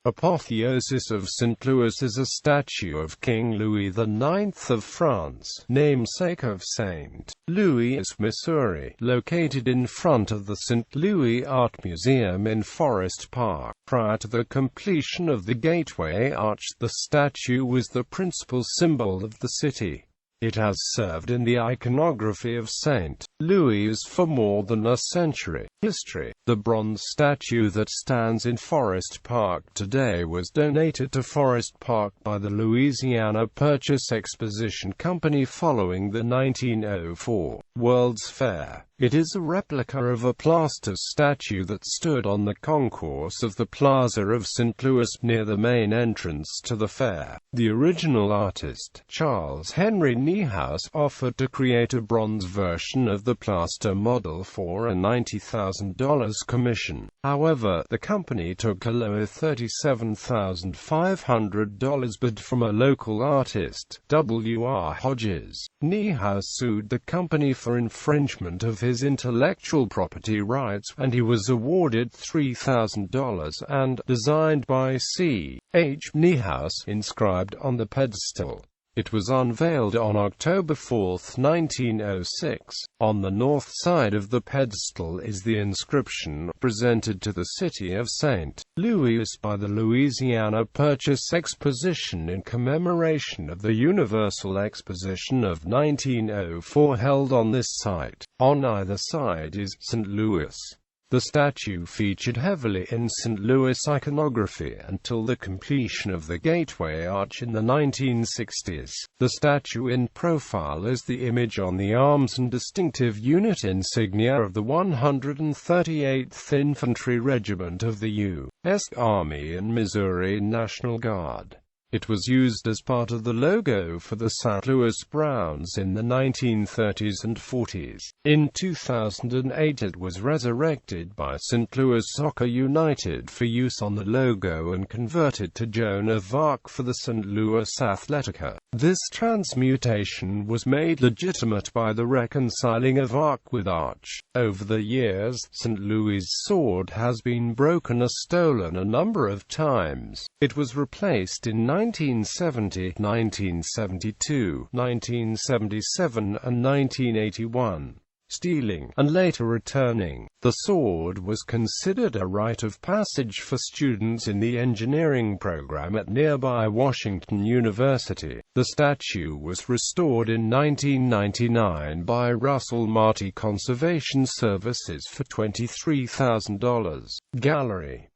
Apotheosis of St. Louis is a statue of King Louis IX of France, namesake of St. Louis, Missouri, located in front of the St. Louis Art Museum in Forest Park. Prior to the completion of the Gateway Arch, the statue was the principal symbol of the city. It has served in the iconography of St. Louis for more than a century. History. The bronze statue that stands in Forest Park today was donated to Forest Park by the Louisiana Purchase Exposition Company following the 1904 World's Fair. It is a replica of a plaster statue that stood on the concourse of the Plaza of St. Louis near the main entrance to the fair. The original artist, Charles Henry Niehaus, offered to create a bronze version of the plaster model for a $90,000 commission. However, the company took a lower $37,500 bid from a local artist, W.R. Hodges. Niehaus sued the company for infringement of his intellectual property rights, and he was awarded $3,000 and designed by C. H. Niehaus inscribed on the pedestal. It was unveiled on October 4, 1906. On the north side of the pedestal is the inscription, presented to the city of St. Louis by the Louisiana Purchase Exposition in commemoration of the Universal Exposition of 1904 held on this site. On either side is St. Louis. The statue featured heavily in St. Louis iconography until the completion of the Gateway Arch in the 1960s. The statue in profile is the image on the arms and distinctive unit insignia of the 138th Infantry Regiment of the U.S. Army and Missouri National Guard. It was used as part of the logo for the St. Louis Browns in the 1930s and 40s. In 2008 it was resurrected by St. Louis Soccer United for use on the logo and converted to Joan of Arc for the St. Louis Athletica. This transmutation was made legitimate by the reconciling of Arc with Arch. Over the years, St. Louis' sword has been broken or stolen a number of times. It was replaced in 1970, 1972, 1977, and 1981. Stealing, and later returning. The sword was considered a rite of passage for students in the engineering program at nearby Washington University. The statue was restored in 1999 by Russell Marty Conservation Services for $23,000. Gallery.